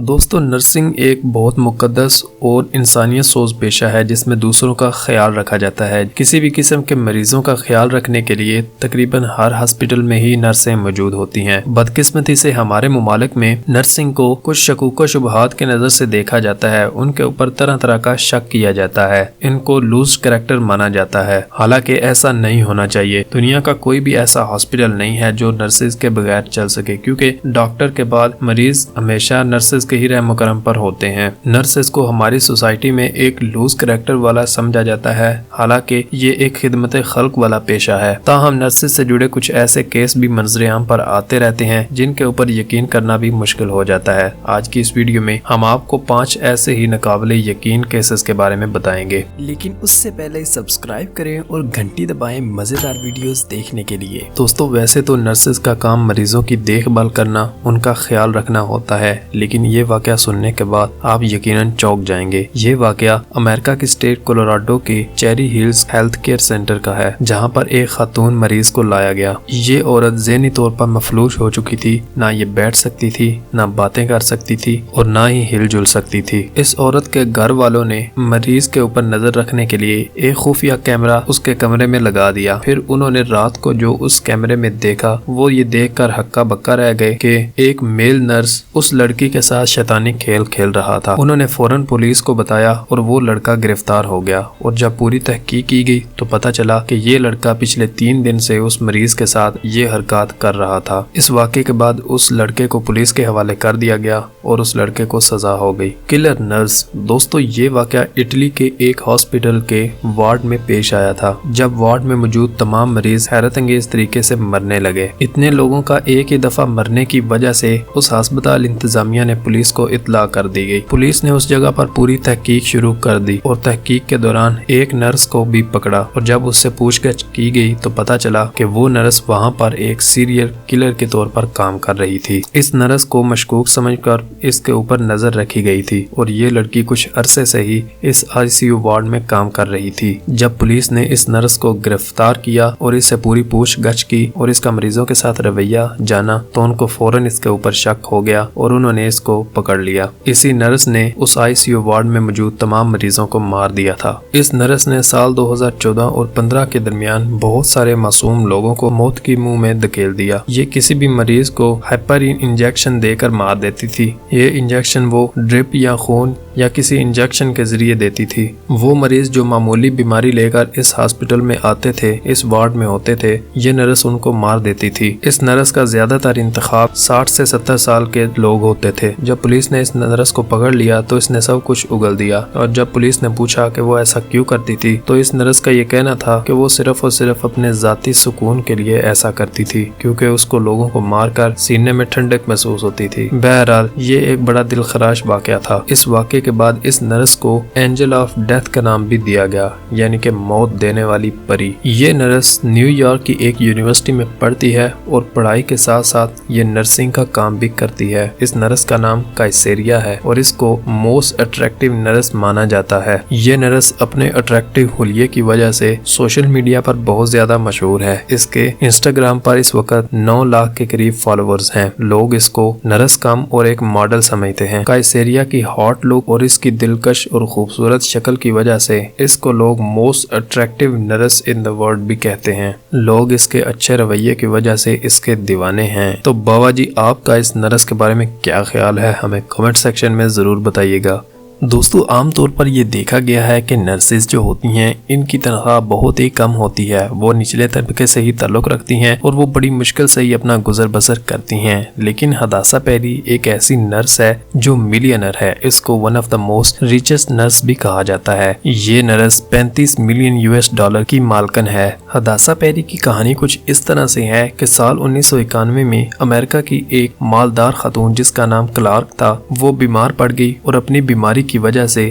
دوستو نرسنگ ایک بہت مقدس اور انسانیت سوز پیشہ ہے جس میں دوسروں کا خیال رکھا جاتا ہے۔ کسی بھی قسم کے مریضوں کا خیال رکھنے کے لیے تقریباً ہر ہاسپٹل میں ہی نرسیں موجود ہوتی ہیں۔ بدقسمتی سے ہمارے ممالک میں نرسنگ کو کچھ شکوک و شبہات کی نظر سے دیکھا جاتا ہے، ان کے اوپر طرح طرح کا شک کیا جاتا ہے، ان کو لوز کریکٹر مانا جاتا ہے، حالانکہ ایسا نہیں ہونا چاہیے۔ دنیا کا کوئی بھی ایسا ہاسپٹل نہیں ہے جو نرسز کے بغیر چل سکے، کیونکہ ڈاکٹر کے بعد مریض ہمیشہ نرسز کے ہی رحم و کرم پر ہوتے ہیں۔ نرسز کو ہماری سوسائٹی میں ایک لوز کریکٹر والا سمجھا جاتا ہے، حالانکہ یہ ایک خدمت خلق والا پیشہ ہے۔ تاہم نرسز سے جڑے کچھ ایسے کیس بھی منظر عام پر آتے رہتے ہیں جن کے اوپر یقین کرنا بھی مشکل ہو جاتا ہے۔ آج کی اس ویڈیو میں ہم آپ کو 5 ایسے ہی ناقابل یقین کیسز کے بارے میں بتائیں گے، لیکن اس سے پہلے سبسکرائب کریں اور گھنٹی دبائیں مزیدار ویڈیوز دیکھنے کے لیے۔ دوستو ویسے تو نرسز کا کام مریضوں کی دیکھ بھال کرنا، ان کا خیال رکھنا ہوتا ہے، لیکن یہ واقعہ سننے کے بعد آپ یقیناً چونک جائیں گے۔ یہ واقعہ امریکہ کی اسٹیٹ کولوراڈو کے cherry Hills health care centre کا ہے، جہاں پر ایک خاتون مریض کو لایا گیا۔ یہ عورت ذہنی طور پر مفلوج ہو چکی تھی، نہ یہ بیٹھ سکتی تھی، نہ باتیں کر سکتی تھی اور نہ ہی ہل جل سکتی تھی۔ اس عورت کے گھر والوں نے مریض کے اوپر نظر رکھنے کے لیے ایک خفیہ کیمرہ اس کے کمرے میں لگا دیا۔ پھر انہوں نے رات کو جو اس کیمرے میں دیکھا وہ یہ دیکھ کر ہکا بکا رہ گئے کہ ایک میل نرس اس لڑکی کے ساتھ شیطانی کھیل کھیل رہا تھا۔ انہوں نے فوراً پولیس کو بتایا اور وہ لڑکا گرفتار ہو گیا، اور جب پوری تحقیق کی گئی تو پتہ چلا کہ یہ لڑکا پچھلے 3 دن سے اس مریض کے ساتھ یہ حرکات کر رہا تھا۔ اس واقعے کے بعد اس لڑکے کو پولیس کے حوالے کر دیا گیا اور اس لڑکے کو سزا ہو گئی۔ Colour nurse. دوستو یہ واقعہ اٹلی کے ایک ہاسپٹل کے وارڈ میں پیش آیا تھا، جب وارڈ میں موجود تمام مریض حیرت انگیز طریقے سے مرنے لگے۔ اتنے لوگوں کا ایک ہی دفعہ مرنے کی وجہ سے اس ہسپتال انتظامیہ نے پولیس کو اطلاع کر دی گئی۔ پولیس نے اس جگہ پر پوری تحقیق شروع کر دی اور تحقیق کے دوران ایک نرس کو بھی پکڑا، اور جب اس سے پوچھ گچھ کی گئی تو پتہ چلا کہ وہ نرس وہاں پر ایک سیریل کلر کے طور پر کام کر رہی تھی۔ اس نرس کو مشکوک سمجھ کر اس کے اوپر نظر رکھی گئی تھی، اور یہ لڑکی کچھ عرصے سے ہی اس ICU وارڈ میں کام کر رہی تھی۔ جب پولیس نے اس نرس کو گرفتار کیا اور اس سے پوری پوچھ گچھ کی اور اس کا مریضوں کے ساتھ رویہ جانا تو ان کو فوراً اس کے اوپر شک ہو گیا اور انہوں نے اس کو پکڑ لیا۔ اسی نرس نے اس ICU وارڈ میں موجود تمام مریضوں کو مار دیا تھا۔ اس نرس نے سال 2014 اور 15 کے درمیان بہت سارے معصوم لوگوں کو موت کی منہ میں دھکیل دیا۔ یہ کسی بھی مریض کو ہیپرین انجیکشن دے کر مار دیتی تھی۔ یہ انجیکشن وہ ڈرپ یا خون یا کسی انجیکشن کے ذریعے دیتی تھی۔ وہ مریض جو معمولی بیماری لے کر اس ہاسپٹل میں آتے تھے، اس وارڈ میں ہوتے تھے، یہ نرس ان کو مار دیتی تھی۔ اس نرس کا زیادہ تر انتخاب 60 سے 70 سال کے لوگ ہوتے تھے۔ جب پولیس نے اس نرس کو پکڑ لیا تو اس نے سب کچھ اگل دیا، اور جب پولیس نے پوچھا کہ وہ ایسا کیوں کرتی تھی تو اس نرس کا یہ کہنا تھا کہ وہ صرف اور صرف اپنے ذاتی سکون کے لیے ایسا کرتی تھی، کیونکہ اس کو لوگوں کو مار کر سینے میں ٹھنڈک محسوس ہوتی تھی۔ بہرحال یہ ایک بڑا دل خراش واقعہ تھا۔ اس واقعے کے بعد اس نرس کو اینجل آف ڈیتھ کا نام بھی دیا گیا، یعنی کہ موت دینے والی پری۔ یہ نرس نیو یارک کی ایک یونیورسٹی میں پڑھتی ہے اور پڑھائی کے ساتھ ساتھ یہ نرسنگ کا کام بھی کرتی ہے۔ اس نرس کا نام کائسیریا ہے اور اس کو موسٹ اٹریکٹیو نرس مانا جاتا ہے۔ یہ نرس اپنے اٹریکٹیو حلیے کی وجہ سے سوشل میڈیا پر بہت زیادہ مشہور ہے۔ اس کے انسٹاگرام پر اس وقت 9 لاکھ کے قریب فالوورز ہیں۔ لوگ اس کو نرس کم اور ایک ماڈل سمجھتے ہیں۔ کائسیریا کی ہاٹ لک اور اس کی دلکش اور خوبصورت شکل کی وجہ سے اس کو لوگ most attractive nurse in the world بھی کہتے ہیں۔ لوگ اس کے اچھے رویے کی وجہ سے اس کے دیوانے ہیں۔ تو بابا جی آپ کا اس نرس کے بارے میں کیا خیال ہے؟ ہمیں کمنٹ سیکشن میں ضرور بتائیے گا۔ دوستو عام طور پر یہ دیکھا گیا ہے کہ نرسز جو ہوتی ہیں ان کی تنخواہ بہت ہی کم ہوتی ہے، وہ نچلے طبقے سے ہی تعلق رکھتی ہیں اور وہ بڑی مشکل سے ہی اپنا گزر بسر کرتی ہیں۔ لیکن حداثہ پیری ایک ایسی نرس ہے جو ملینر ہے۔ اس کو one of the most richest nurse بھی کہا جاتا ہے۔ یہ نرس $35 ملین کی مالکن ہے۔ حداثہ پیری کی کہانی کچھ اس طرح سے ہے کہ سال 1991 میں امریکہ کی ایک مالدار خاتون جس کا نام کلارک تھا، وہ بیمار پڑ گئی اور اپنی بیماری کی وجہ سے